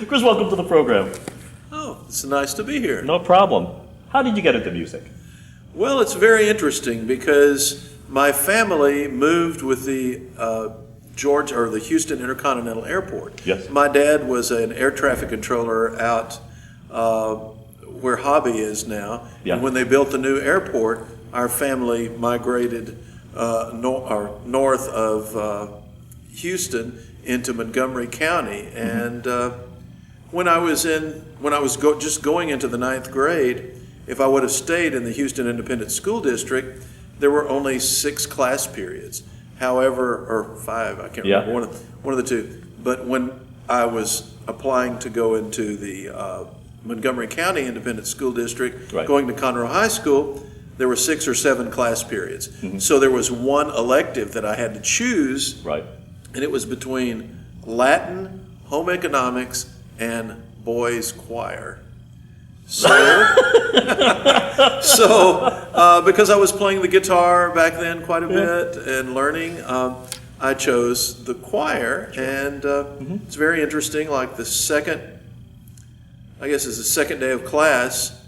Chris, welcome to the program. Oh, it's nice to be here. No problem. How did you get into music? Well, it's very interesting because my family moved with the the Houston Intercontinental Airport. Yes. My dad was an air traffic controller out where Hobby is now. Yeah. And when they built the new airport, our family migrated north of Houston into Montgomery County. And when I was just going into the ninth grade, if I would have stayed in the Houston Independent School District, there were only 6 class periods. However, or 5, I can't remember, one of the two. But when I was applying to go into the Montgomery County Independent School District, going to Conroe High School, there were 6 or 7 class periods. So there was one elective that I had to choose, and it was between Latin, home economics, and boys choir. So, because I was playing the guitar back then quite a bit and learning, I chose the choir, and it's very interesting. Like the second day of class,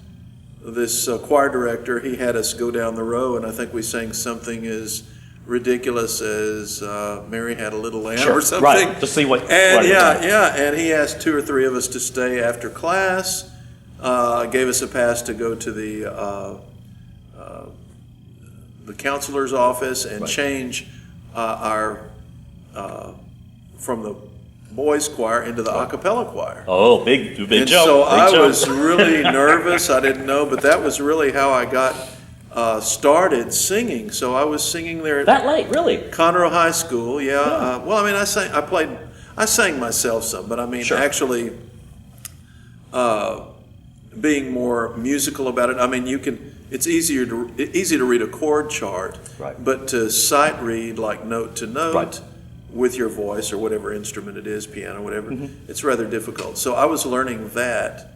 this choir director, he had us go down the row, and I think we sang something as ridiculous as Mary Had a Little Lamb or something. Right, to see what... And and he asked 2 or 3 of us to stay after class. Gave us a pass to go to the counselor's office and change our from the boys choir into the a cappella choir. Oh, big and jump. So big I jump. was really nervous. I didn't know, but that was really how I got started singing. So I was singing there at that late, really? Conroe High School. Yeah. Well, I mean, I sang myself some, but I mean, actually. Being more musical about it. I mean, it's easy to read a chord chart, but to sight read like note to note with your voice or whatever instrument it is, piano, whatever, it's rather difficult. So I was learning that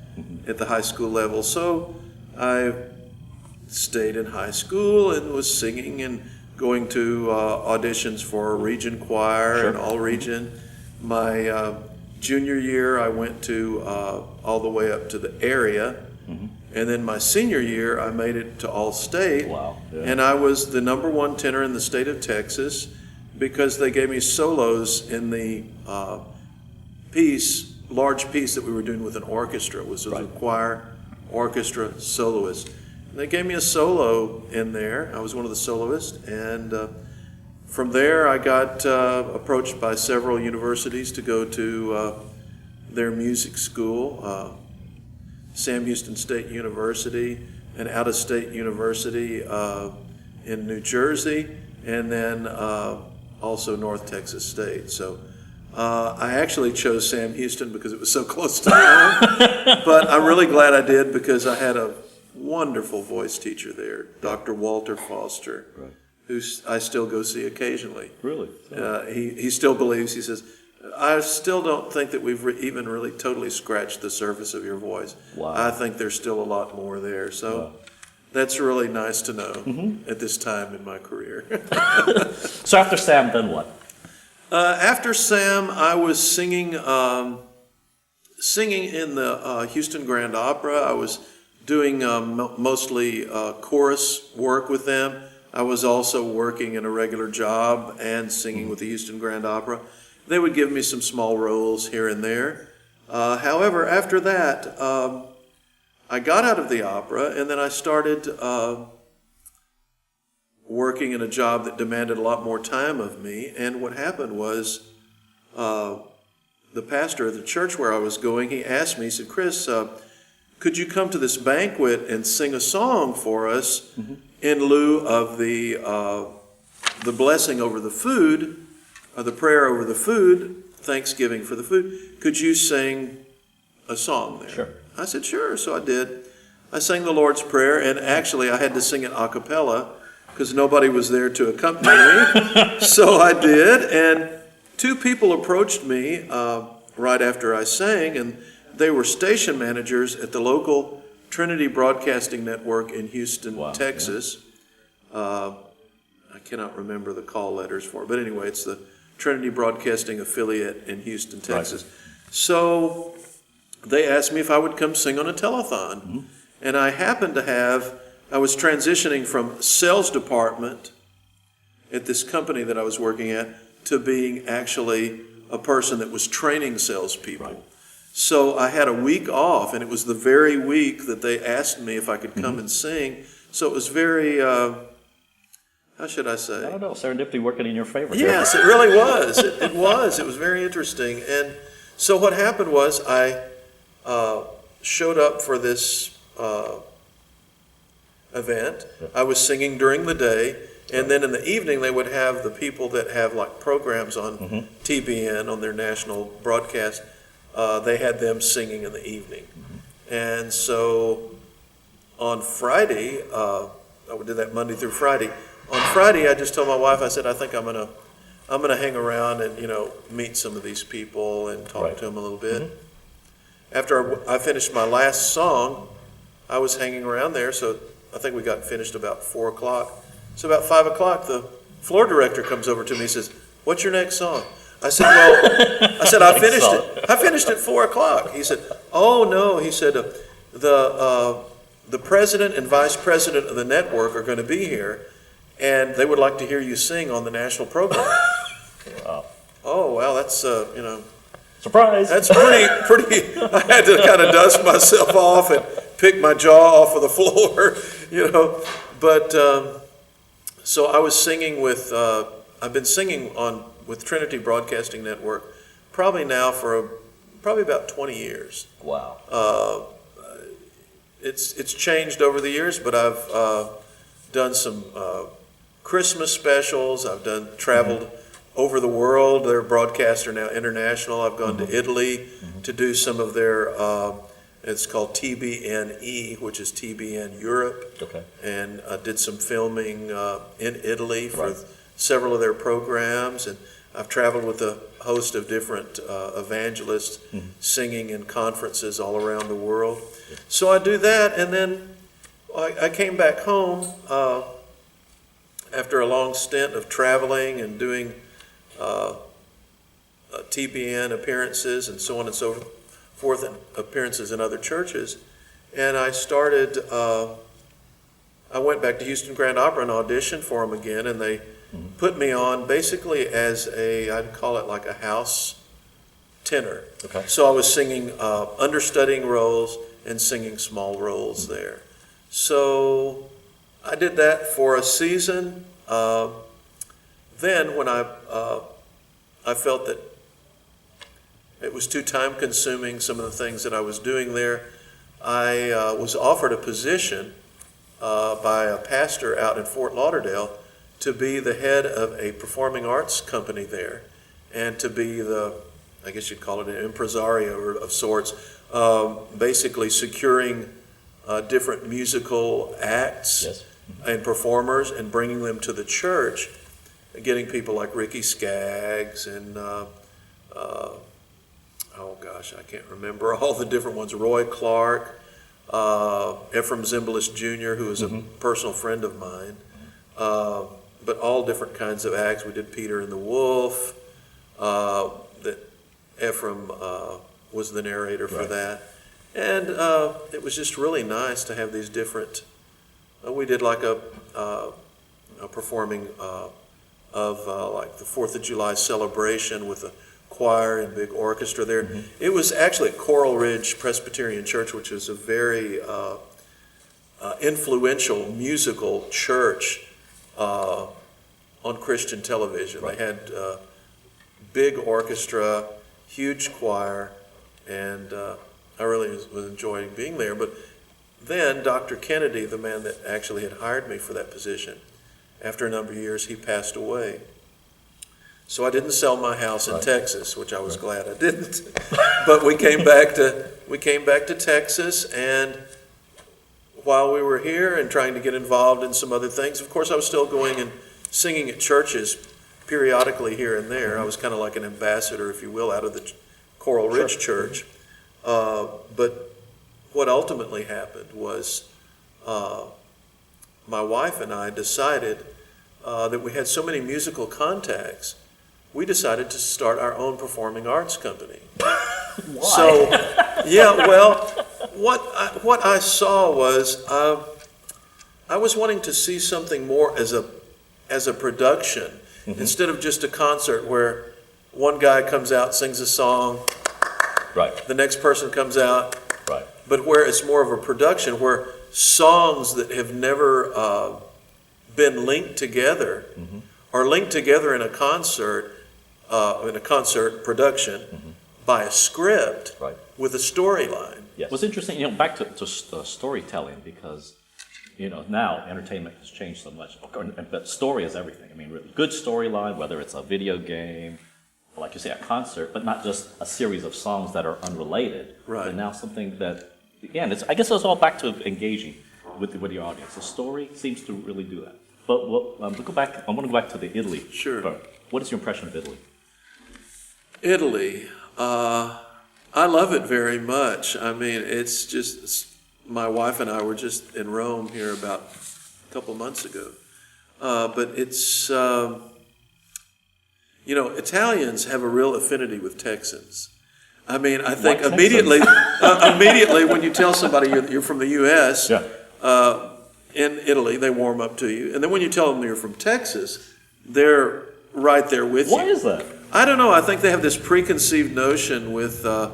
at the high school level. So I stayed in high school and was singing and going to auditions for region choir and all region. My junior year, I went to all the way up to the area, and then my senior year, I made it to All-State, and I was the #1 tenor in the state of Texas because they gave me solos in the large piece that we were doing with an orchestra. It was a choir, orchestra, soloist. And they gave me a solo in there. I was one of the soloists, and from there, I got approached by several universities to go to their music school, Sam Houston State University, an out-of-state university in New Jersey, and then also North Texas State. So I actually chose Sam Houston because it was so close to home, but I'm really glad I did because I had a wonderful voice teacher there, Dr. Walter Foster. Who I still go see occasionally. Really? He still believes, he says, I still don't think that we've even really totally scratched the surface of your voice. Wow. I think there's still a lot more there. So that's really nice to know at this time in my career. So after Sam, then what? After Sam, I was singing in the Houston Grand Opera. I was doing mostly chorus work with them. I was also working in a regular job and singing with the Houston Grand Opera. They would give me some small roles here and there. However, after that, I got out of the opera, and then I started working in a job that demanded a lot more time of me. And what happened was the pastor of the church where I was going, he asked me, he said, Chris, could you come to this banquet and sing a song for us in lieu of the blessing over the food, or the prayer over the food, thanksgiving for the food? Could you sing a song there? Sure. I said, sure. So I did. I sang the Lord's Prayer, and actually I had to sing it a cappella because nobody was there to accompany me. So I did, and 2 people approached me right after I sang, and they were station managers at the local Trinity Broadcasting Network in Houston, Texas. I cannot remember the call letters for it, but anyway, it's the Trinity Broadcasting affiliate in Houston, Texas. So they asked me if I would come sing on a telethon. And I happened to I was transitioning from sales department at this company that I was working at to being actually a person that was training salespeople. Right. So I had a week off, and it was the very week that they asked me if I could come and sing. So it was very, how should I say? I don't know, serendipity working in your favor. Yes, it really was. It was. It was very interesting. And so what happened was I showed up for this event. I was singing during the day, and then in the evening they would have the people that have like programs on TBN, on their national broadcast. They had them singing in the evening. And so on Friday, I did that Monday through Friday. On Friday, I just told my wife, I said, I think I'm gonna hang around and meet some of these people and talk to them a little bit. After I finished my last song, I was hanging around there, so I think we got finished about 4 o'clock. So about 5 o'clock, the floor director comes over to me and says, "What's your next song?" I said, "Well," I said, "I finished it. I finished at 4 o'clock." He said, "Oh no," he said, the president and vice president of the network are going to be here, and they would like to hear you sing on the national program." Wow. Oh well, that's Surprise! that's pretty. I had to kind of dust myself off and pick my jaw off of the floor, But so I was singing with. I've been singing with Trinity Broadcasting Network probably now for about 20 years. Wow. It's changed over the years, but I've done some Christmas specials. I've traveled over the world. Their broadcasts are now international. I've gone to Italy to do some of their, it's called TBNE, which is TBN Europe. Okay. And I did some filming in Italy for several of their programs. And I've traveled with a host of different evangelists singing in conferences all around the world. So I do that, and then I came back home after a long stint of traveling and doing TBN appearances and so on and so forth, and appearances in other churches. And I started, I went back to Houston Grand Opera and auditioned for them again, and they put me on basically as I'd call it like a house tenor. Okay. So I was singing understudying roles and singing small roles there. So I did that for a season. Then when I felt that it was too time consuming, some of the things that I was doing there, I was offered a position by a pastor out in Fort Lauderdale to be the head of a performing arts company there, and to be I guess you'd call it an impresario of sorts, basically securing different musical acts and performers and bringing them to the church, getting people like Ricky Skaggs and oh gosh, I can't remember all the different ones, Roy Clark, Ephraim Zimbalist Jr., who is a personal friend of mine, but all different kinds of acts. We did Peter and the Wolf, that Ephraim was the narrator for that. And it was just really nice to have these different, we did like a performing of like the 4th of July celebration with a choir and big orchestra there. It was actually at Coral Ridge Presbyterian Church, which is a very influential musical church on Christian television. They had big orchestra, huge choir, and I really was enjoying being there. But then Dr. Kennedy, the man that actually had hired me for that position, after a number of years, he passed away. So I didn't sell my house in Texas, which I was glad I didn't. But we came back to Texas, and while we were here and trying to get involved in some other things, of course I was still going and singing at churches periodically here and there. I was kind of like an ambassador, if you will, out of the Coral Ridge Church. But what ultimately happened was my wife and I decided that we had so many musical contacts, we decided to start our own performing arts company. Why? So Yeah, well, what I saw was I was wanting to see something more as a production instead of just a concert where one guy comes out, sings a song, Right, the next person comes out, right. but where it's more of a production where songs that have never been linked together are linked together in a concert production by a script Right. with a storyline. Yes. What's interesting, back to storytelling, because, now entertainment has changed so much, but story is everything. I mean, really good storyline, whether it's a video game, or like you say, a concert, but not just a series of songs that are unrelated. Right. But now something that, again, I guess it's all back to engaging with your audience. The story seems to really do that. But we'll go back. I want to go back to the Italy. Sure. What is your impression of Italy? Italy, I love it very much. I mean, my wife and I were just in Rome here about a couple months ago. But it's, Italians have a real affinity with Texans. I mean, I think What immediately when you tell somebody you're from the U.S., in Italy, they warm up to you. And then when you tell them you're from Texas, they're right there with you. Why is that? I don't know. I think they have this preconceived notion with the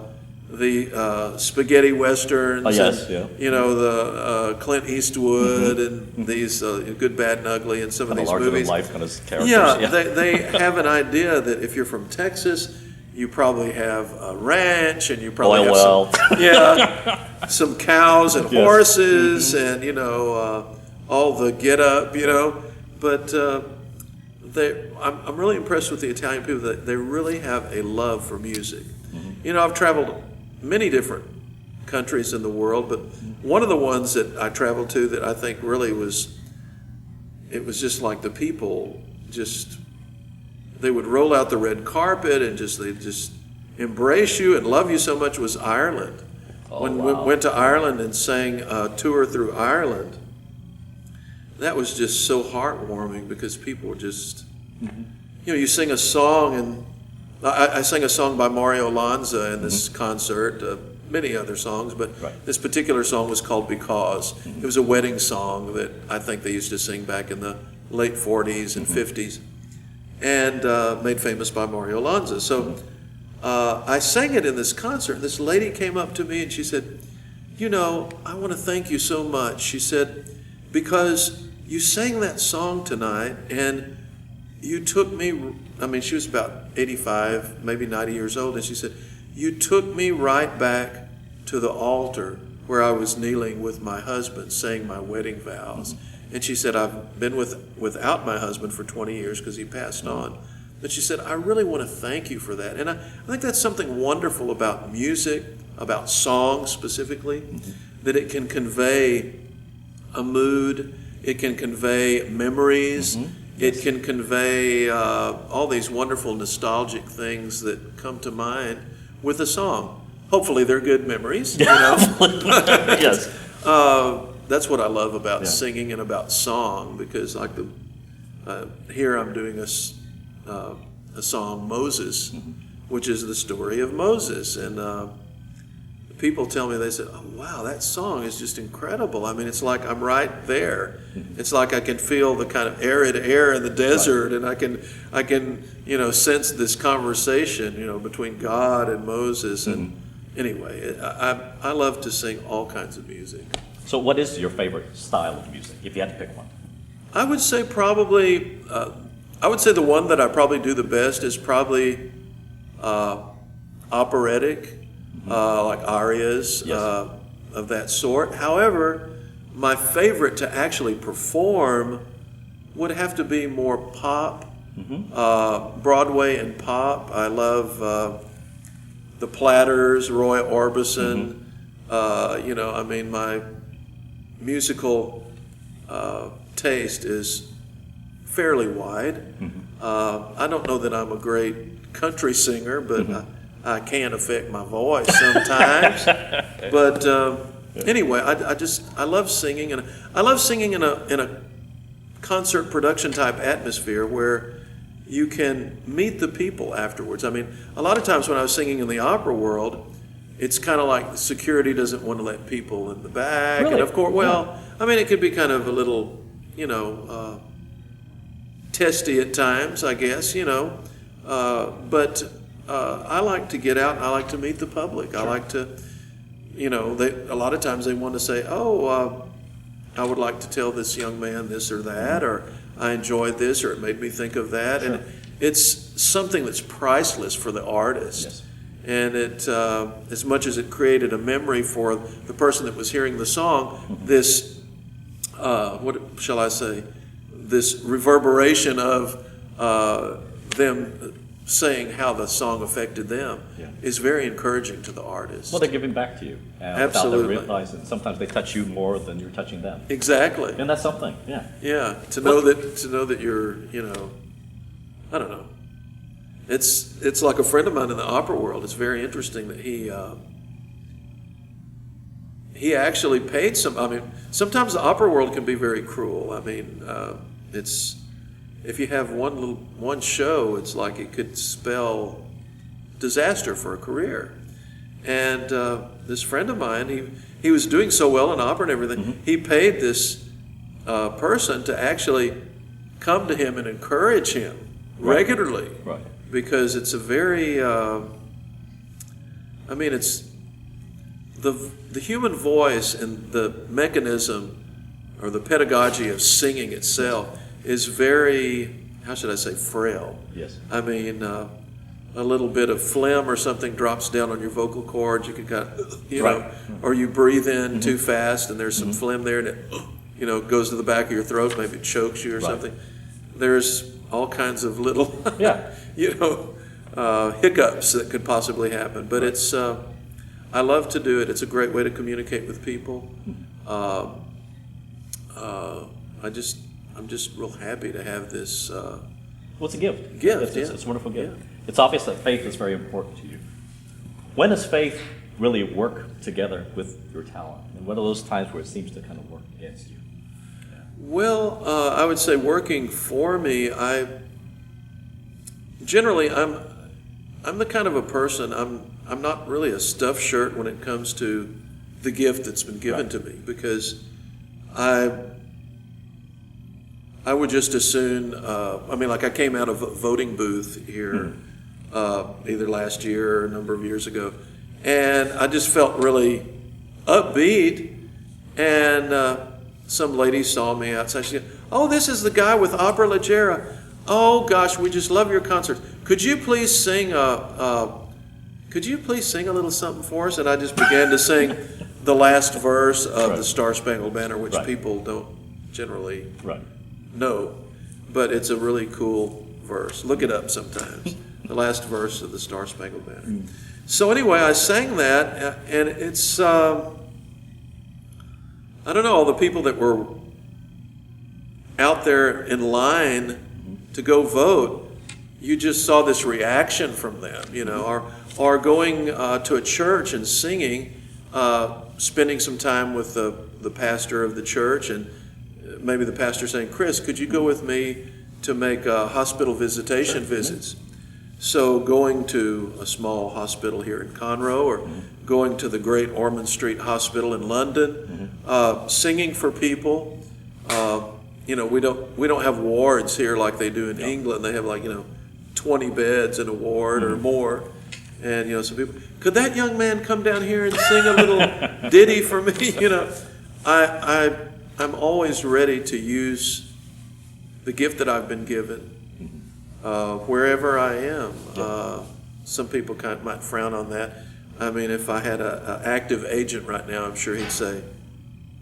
spaghetti westerns. Oh, yes, and, yeah. The Clint Eastwood and these Good, Bad, and Ugly and some of Kind of these larger movies. than life kind of characters. Yeah, they have an idea that if you're from Texas, you probably have a ranch and you probably have some cows and horses and all the get up, But I'm really impressed with the Italian people that they really have a love for music. I've traveled many different countries in the world, but one of the ones that I traveled to that I think really it was just like the people they would roll out the red carpet and they just embrace you and love you so much was Ireland. When we went to Ireland and sang a tour through Ireland, that was just so heartwarming because people were just, you sing a song, and I sang a song by Mario Lanza in this concert, many other songs, but this particular song was called Because. It was a wedding song that I think they used to sing back in the late 40s and 50s, and made famous by Mario Lanza. So I sang it in this concert. This lady came up to me and she said, I want to thank you so much. She said, because you sang that song tonight and you took me, she was about 85, maybe 90 years old, and she said, you took me right back to the altar where I was kneeling with my husband saying my wedding vows. And she said, I've been without my husband for 20 years because he passed on. But she said, I really want to thank you for that. And I think that's something wonderful about music, about song specifically, that it can convey a mood, it can convey memories, it can convey all these wonderful nostalgic things that come to mind with a song. Hopefully they're good memories, Yes. That's what I love about singing and about song, because like here I'm doing a song, Moses, which is the story of Moses. And people tell me, they said, oh, wow, that song is just incredible. It's like I'm right there. It's like I can feel the kind of arid air in the desert, and I can sense this conversation, between God and Moses. And anyway, I love to sing all kinds of music. So what is your favorite style of music, if you had to pick one? I would say probably, the one that I probably do the best is probably operatic, like arias of that sort. However, my favorite to actually perform would have to be more pop, Broadway and pop. I love the Platters, Roy Orbison. My musical taste is fairly wide. I don't know that I'm a great country singer, but I can affect my voice sometimes. But anyway, I love singing, and I love singing in a concert production type atmosphere where you can meet the people afterwards. A lot of times when I was singing in the opera world, it's kind of like security doesn't want to let people in the back. Really? And of course, well, I mean, it could be kind of a little, testy at times, I guess, but I like to get out and I like to meet the public. Sure. I like to, a lot of times they want to say, I would like to tell this young man this or that, or I enjoyed this, or it made me think of that. Sure. And it's something that's priceless for the artist. Yes. And it, as much as it created a memory for the person that was hearing the song, this, what shall I say, this reverberation of them saying how the song affected them is very encouraging to the artist. Well, they're giving back to you. Absolutely. Without them realizing. Sometimes they touch you more than you're touching them. Exactly. And that's something, yeah. Yeah, to know that you're, I don't know. It's like a friend of mine in the opera world. It's very interesting that he actually paid some. I mean, sometimes the opera world can be very cruel. I mean, it's if you have one show, it's like it could spell disaster for a career. And this friend of mine, he was doing so well in opera and everything. Mm-hmm. He paid this person to actually come to him and encourage him regularly. Right. Because it's a very, it's the human voice and the mechanism or the pedagogy of singing itself is very, how should I say, frail. Yes. I mean, a little bit of phlegm or something drops down on your vocal cords. You can kind of, right. Or you breathe in too fast and there's some phlegm there and it, goes to the back of your throat. Maybe it chokes you or something. There's all kinds of little, hiccups that could possibly happen. But it's, I love to do it. It's a great way to communicate with people. I'm just real happy to have this. Well, it's a gift. It's a wonderful gift. Yeah. It's obvious that faith is very important to you. When does faith really work together with your talent? And what are those times where it seems to kind of work against you? Well, I would say working for me, I'm the kind of a person, I'm not really a stuffed shirt when it comes to the gift that's been given to me, because I would just as soon, I came out of a voting booth here either last year or a number of years ago, and I just felt really upbeat, and some lady saw me outside. She said, "Oh, this is the guy with Opera Leggera. Oh gosh, we just love your concerts. Could you please sing a little something for us?" And I just began to sing the last verse of the Star Spangled Banner, which people don't generally know, but it's a really cool verse. Look it up sometimes. The last verse of the Star Spangled Banner. So anyway, I sang that, and it's. I don't know, all the people that were out there in line to go vote, you just saw this reaction from them, or going to a church and singing, spending some time with the pastor of the church, and maybe the pastor saying, "Chris, could you go with me to make hospital visitation visits?" So going to a small hospital here in Conroe, or going to the great Ormond Street Hospital in London, singing for people. We don't have wards here like they do in England. They have 20 beds in a ward or more. And some people, could that young man come down here and sing a little ditty for me? I'm always ready to use the gift that I've been given. Wherever I am. Some people might frown on that. I mean, if I had an active agent right now, I'm sure he'd say,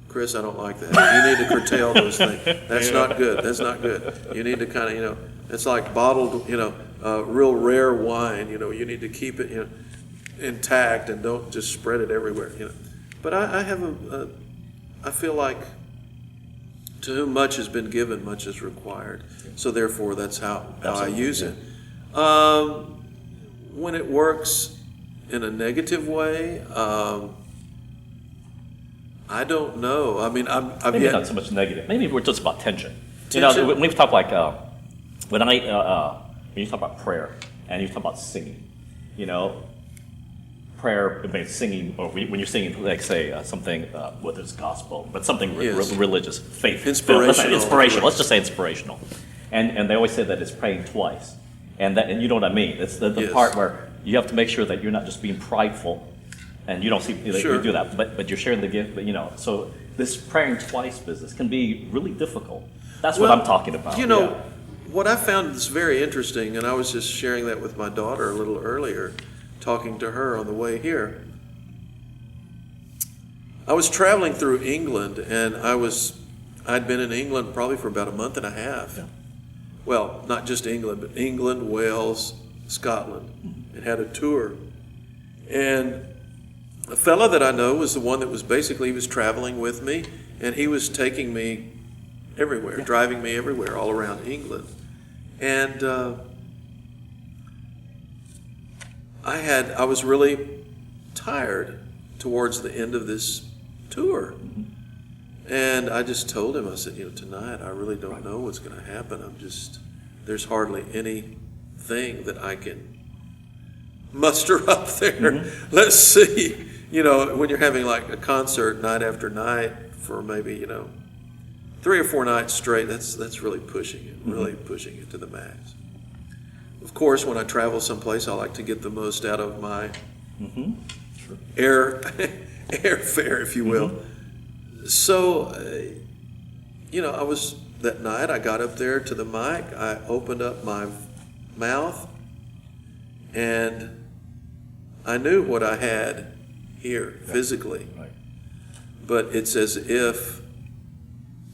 "Chris, I don't like that. You need to curtail those things. That's not good. That's not good. You need to kind of, it's like bottled, real rare wine. You need to keep it, intact and don't just spread it everywhere. But I have I feel like, to whom much has been given, much is required. So therefore, that's how I use it. When it works in a negative way, I don't know. I mean, maybe not so much negative. Maybe we're just about tension. When we talk when you talk about prayer and you talk about singing, prayer, I mean, singing, or when you're singing, like say something, whether it's gospel, but something Yes. religious, faith, Inspirational. inspirational. Let's just say inspirational, and they always say that it's praying twice, and you know what I mean. It's the Yes. part where you have to make sure that you're not just being prideful, and you don't see Sure. you do that, but you're sharing the gift. But so this praying twice business can be really difficult. That's what I'm talking about. What I found is very interesting, and I was just sharing that with my daughter a little earlier, talking to her on the way here. I was traveling through England, and I'd been in England probably for about a month and a half. Yeah. Well, not just England, but England, Wales, Scotland, and had a tour. And a fella that I know was the one that he was traveling with me, and he was taking me everywhere, driving me everywhere, all around England. And I was really tired towards the end of this tour. And I just told him, I said, tonight I really don't know what's going to happen. There's hardly anything that I can muster up there. Let's see. When you're having like a concert night after night for maybe, 3 or 4 nights straight, that's really pushing it to the max. Of course, when I travel someplace, I like to get the most out of my airfare, if you will. So, that night I got up there to the mic, I opened up my mouth, and I knew what I had here physically. Right. But it's as if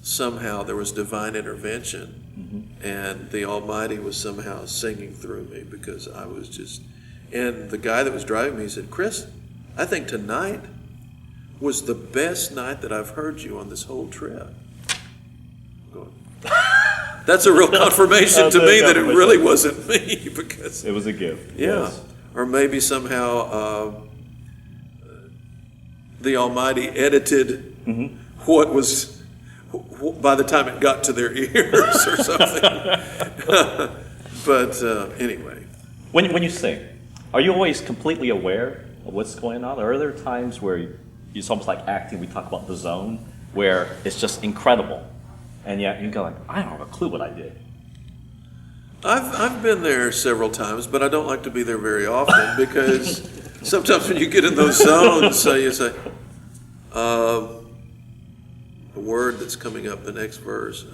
somehow there was divine intervention, and the Almighty was somehow singing through me, because I was just... And the guy that was driving me said, "Chris, I think tonight was the best night that I've heard you on this whole trip." I'm going, that's a real confirmation to me that it really wasn't me, because... It was a gift. Yeah. Yes. Or maybe somehow the Almighty edited what was... by the time it got to their ears or something. But anyway. When you sing, are you always completely aware of what's going on? Or are there times where it's almost like acting, we talk about the zone, where it's just incredible, and yet you go like, I don't have a clue what I did? I've been there several times, but I don't like to be there very often, because sometimes when you get in those zones, you say, a word that's coming up the next verse.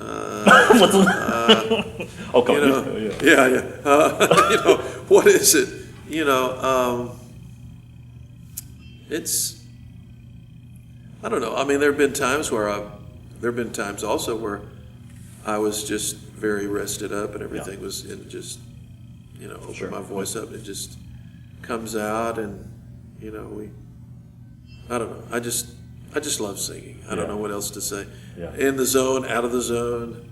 What is it? It's, I don't know. I mean, there have been times also where I was just very rested up, and everything was in just, open my voice up, and it just comes out, and I don't know. I just love singing. I don't know what else to say. Yeah. In the zone, out of the zone.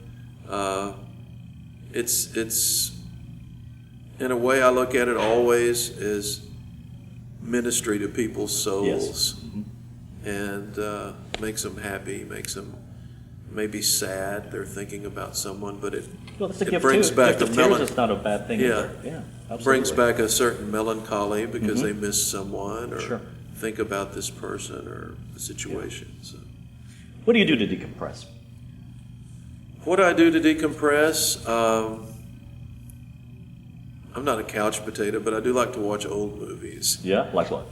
It's in a way, I look at it always as ministry to people's souls, and makes them happy, makes them maybe sad. They're thinking about someone, but it brings back a melancholy. It's not a bad thing. Yeah, absolutely. Brings back a certain melancholy because they miss someone, or think about this person or the situation. So, what do you do to decompress? What do I do to decompress? I'm not a couch potato, but I do like to watch old movies. Yeah, like what?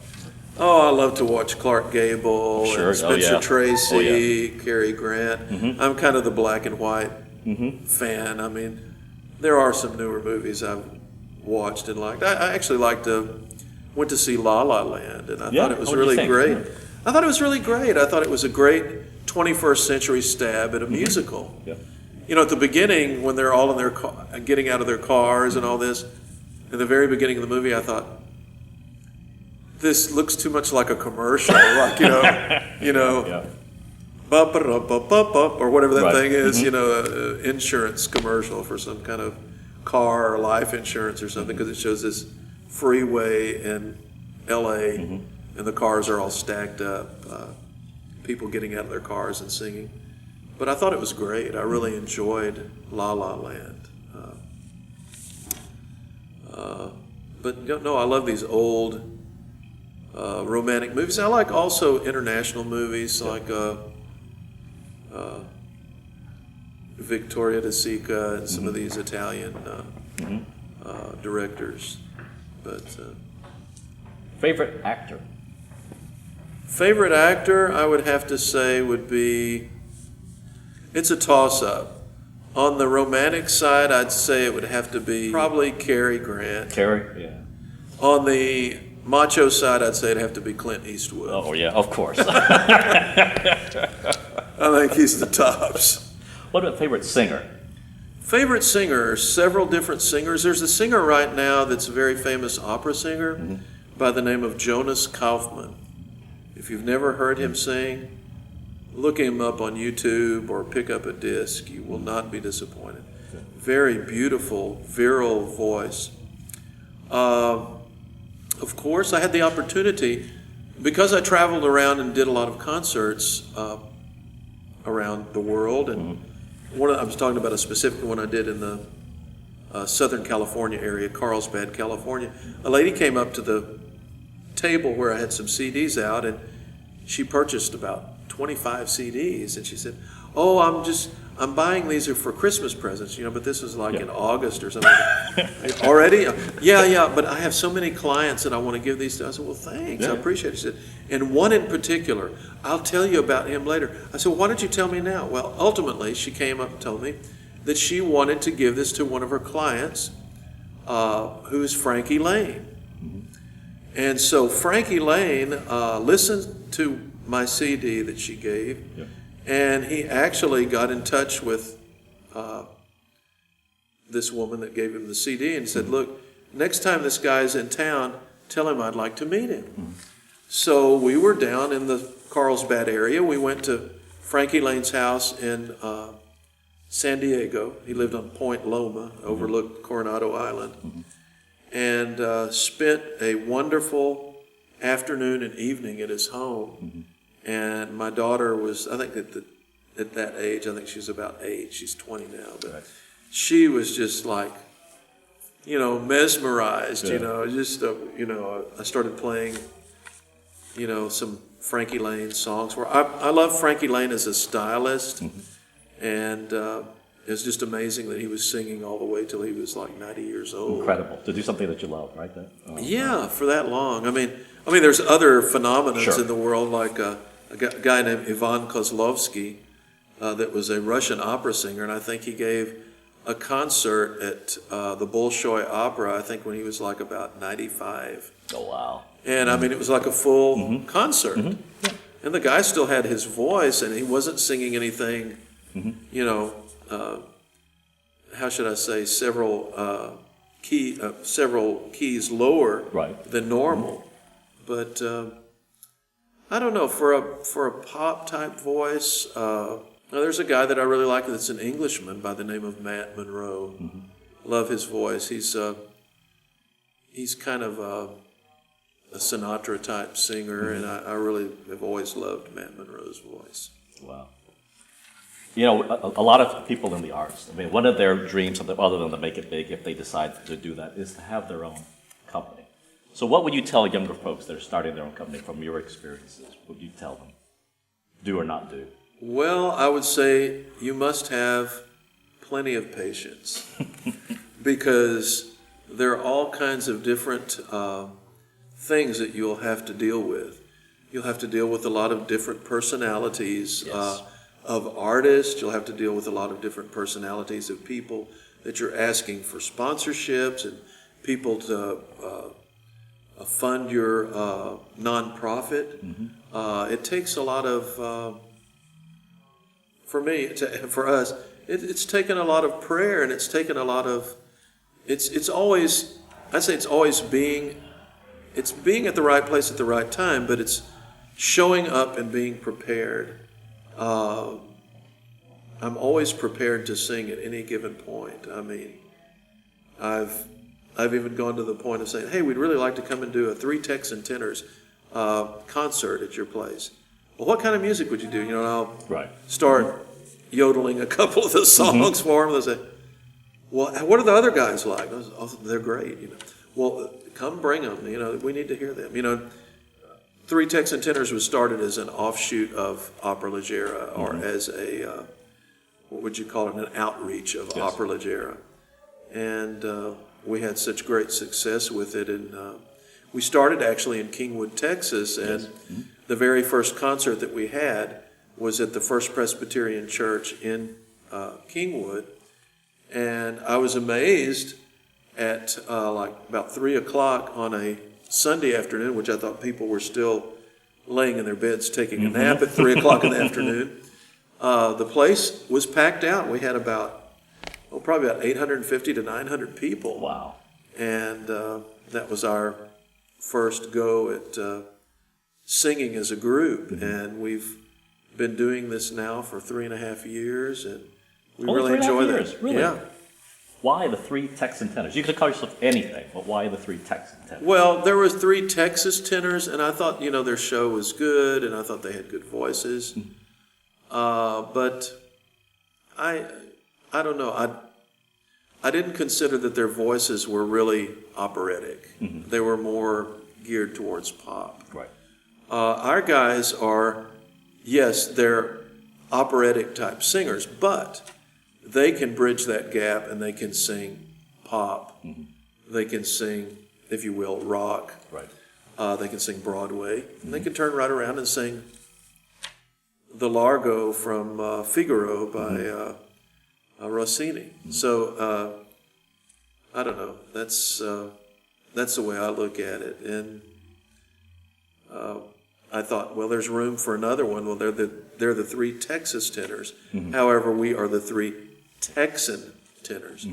Oh, I love to watch Clark Gable and Spencer Tracy, Cary Grant. I'm kind of the black and white fan. I mean, there are some newer movies I've watched and liked. I actually went to see La La Land, and I thought it was really great. I thought it was really great. I thought it was a great 21st century stab at a musical. Yeah. At the beginning, when they're all in their getting out of their cars and all this, in the very beginning of the movie, I thought, this looks too much like a commercial, like, or whatever that thing is, insurance commercial for some kind of car or life insurance or something, because it shows this freeway in LA, and the cars are all stacked up, people getting out of their cars and singing. But I thought it was great. I really enjoyed La La Land. But no, I love these old romantic movies. I like also international movies like Victoria De Sica and some of these Italian directors. But Favorite actor? favorite actor, I would have to say, would be, it's a toss-up. On the romantic side, I'd say it would have to be probably Cary Grant. Cary? Yeah. On the macho side, I'd say it'd have to be Clint Eastwood. Oh, yeah, of course. I think he's the tops. What about favorite singer? Favorite singer, several different singers. There's a singer right now that's a very famous opera singer by the name of Jonas Kaufman. If you've never heard him sing, look him up on YouTube or pick up a disc. You will not be disappointed. Very beautiful, virile voice. Of course, I had the opportunity, because I traveled around and did a lot of concerts around the world, and I was talking about a specific one I did in the Southern California area, Carlsbad, California. A lady came up to the table where I had some CDs out, and she purchased about 25 CDs, and she said, "Oh, I'm buying these for Christmas presents, but this was like in August or something." Already? Yeah, but I have so many clients that I want to give these to. I said, "Well, thanks, I appreciate it." She said, "And one in particular, I'll tell you about him later." I said, "Why don't you tell me now?" Well, ultimately, she came up and told me that she wanted to give this to one of her clients, who's Frankie Lane. And so Frankie Lane listened to my CD that she gave, and he actually got in touch with this woman that gave him the CD and said, "Look, next time this guy's in town, tell him I'd like to meet him." So we were down in the Carlsbad area. We went to Frankie Lane's house in San Diego. He lived on Point Loma, overlooked Coronado Island, and spent a wonderful afternoon and evening at his home. And my daughter was, I think at that age, I think she was about 8. She's 20 now, but she was just like, mesmerized. I started playing, some Frankie Lane songs. Where I love Frankie Lane as a stylist, and it's just amazing that he was singing all the way till he was like 90 years old. Incredible to do something that you love, right? For that long. I mean, there's other phenomena in the world, like a guy named Ivan Kozlovsky, that was a Russian opera singer, and I think he gave a concert at the Bolshoi Opera, I think when he was like about 95. Oh, wow. And it was like a full concert. And the guy still had his voice, and he wasn't singing anything, how should I say, several keys lower than normal. But I don't know, for a pop type voice, there's a guy that I really like that's an Englishman by the name of Matt Monroe. Love his voice. He's kind of a Sinatra type singer, and I really have always loved Matt Monroe's voice. Wow. A lot of people in the arts, one of their dreams, other than to make it big, if they decide to do that, is to have their own company. So what would you tell younger folks that are starting their own company from your experiences? What would you tell them? Do or not do? Well, I would say you must have plenty of patience because there are all kinds of different things that you'll have to deal with. You'll have to deal with a lot of different personalities of artists. You'll have to deal with a lot of different personalities of people that you're asking for sponsorships and people to fund your nonprofit. It takes a lot of, for us, it's taken a lot of prayer, and it's taken a lot of, it's always being at the right place at the right time, but it's showing up and being prepared. I'm always prepared to sing at any given point. I've even gone to the point of saying, "Hey, we'd really like to come and do a Three Texan Tenors concert at your place." Well, what kind of music would you do? And I'll start yodeling a couple of the songs for them. They'll say, "Well, what are the other guys like?" "Oh, they're great." Well, come bring them. We need to hear them. Three Texan Tenors was started as an offshoot of Opera Leggera, or as a, what would you call it, an outreach of Opera Leggera. And we had such great success with it. And we started actually in Kingwood, Texas, and the very first concert that we had was at the First Presbyterian Church in Kingwood. And I was amazed at like about 3 o'clock on a Sunday afternoon, which I thought people were still laying in their beds taking a nap at 3 o'clock in the afternoon. The place was packed out. We had probably about 850 to 900 people. Wow. And that was our first go at singing as a group. And we've been doing this now for 3.5 years, and we really enjoy that. Really? Yeah. Why the Three Texan Tenors? You could call yourself anything, but why the Three Texan Tenors? Well, there was Three Texas Tenors, and I thought, their show was good, and I thought they had good voices. But I don't know. I didn't consider that their voices were really operatic. They were more geared towards pop. Right. Our guys are, yes, they're operatic type singers, but they can bridge that gap and they can sing pop. They can sing, if you will, rock. Right. They can sing Broadway. And they can turn right around and sing the Largo from Figaro by Rossini. So I don't know. That's the way I look at it. And I thought, well, there's room for another one. Well, they're the Three Texas Tenors. However, we are the Three Texan Tenors.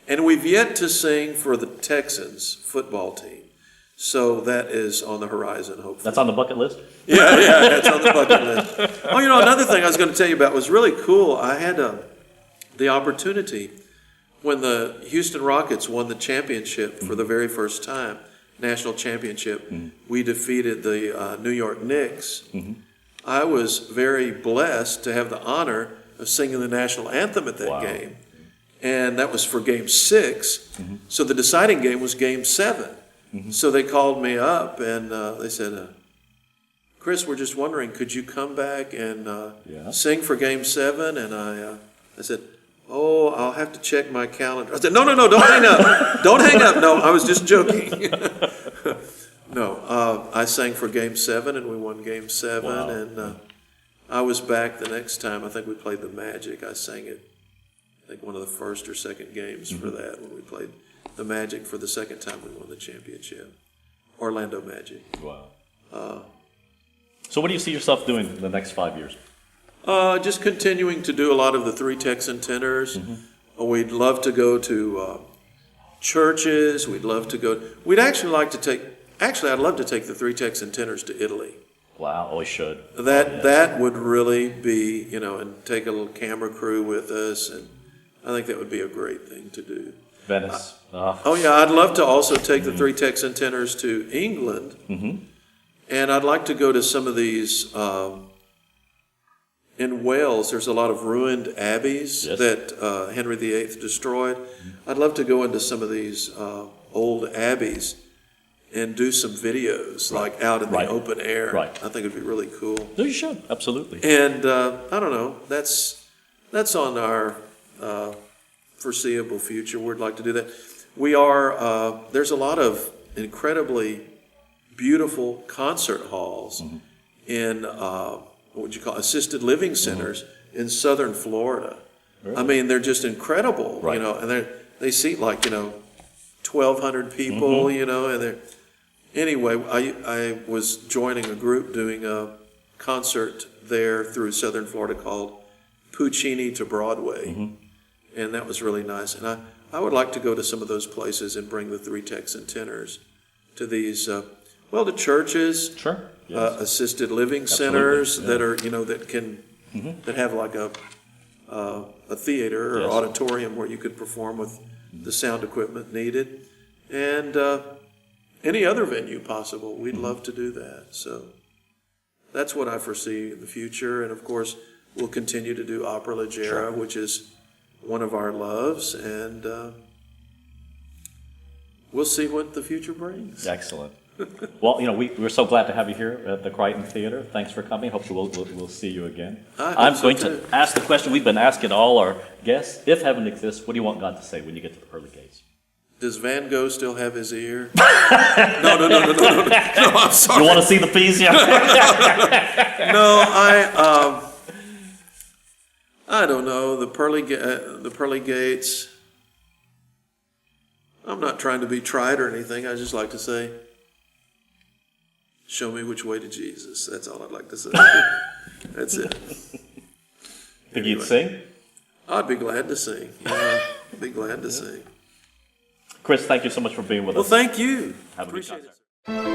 And we've yet to sing for the Texans football team. So that is on the horizon, hopefully. That's on the bucket list? Yeah, that's on the bucket list. Oh, another thing I was going to tell you about was really cool. I had the opportunity when the Houston Rockets won the championship for the very first time, national championship. We defeated the New York Knicks. I was very blessed to have the honor of singing the national anthem at that game. And that was for Game 6. So the deciding game was Game 7. So they called me up and they said, Chris, we're just wondering, could you come back and sing for Game 7? And I said, oh, I'll have to check my calendar. I said, no, don't hang up. Don't hang up. No, I was just joking. No, I sang for Game 7 and we won Game 7. Wow. And I was back the next time. I think we played the Magic. I sang it, I think one of the first or second games for that when we played the Magic for the second time we won the championship. Orlando Magic. Wow. So what do you see yourself doing in the next 5 years? Just continuing to do a lot of the Three Texan Tenors. We'd love to go to churches. We'd love to go. We'd actually like to take. Actually, I'd love to take the Three Texan Tenors to Italy. Wow, always should. That would really be, and take a little camera crew with us, and I think that would be a great thing to do. Venice. Oh yeah, I'd love to also take the Three Texan Tenors to England, and I'd like to go to some of these. In Wales, there's a lot of ruined abbeys that Henry VIII destroyed. I'd love to go into some of these old abbeys and do some videos, like out in the open air. I think it'd be really cool. No, you should, absolutely. And I don't know, that's on our foreseeable future. We'd like to do that. We are, there's a lot of incredibly beautiful concert halls in, what would you call assisted living centers in southern Florida. Really? I mean, they're just incredible, and they seat like, 1,200 people, and they're, anyway, I was joining a group doing a concert there through southern Florida called Puccini to Broadway, and that was really nice. And I would like to go to some of those places and bring the Three Texan Tenors to these, to churches. Sure. Yes. Assisted living centers that are, that can, that have like a theater or auditorium where you could perform with the sound equipment needed, and any other venue possible. We'd love to do that. So that's what I foresee in the future, and of course we'll continue to do Opera Leggera, which is one of our loves, and we'll see what the future brings. Excellent. Well, we're so glad to have you here at the Crighton Theater. Thanks for coming. Hopefully we'll see you again. I'm going to ask the question we've been asking all our guests. If heaven exists, what do you want God to say when you get to the pearly gates? Does Van Gogh still have his ear? No, I'm sorry. You want to see the piece? Yeah. No, I don't know. The pearly gates. I'm not trying to be trite or anything. I just like to say, show me which way to Jesus. That's all I'd like to say. That's it. Think you'd sing? I'd be glad to sing. Yeah, I'd be glad to sing. Chris, thank you so much for being with us. Well, thank you. Have a good Appreciate concert. it.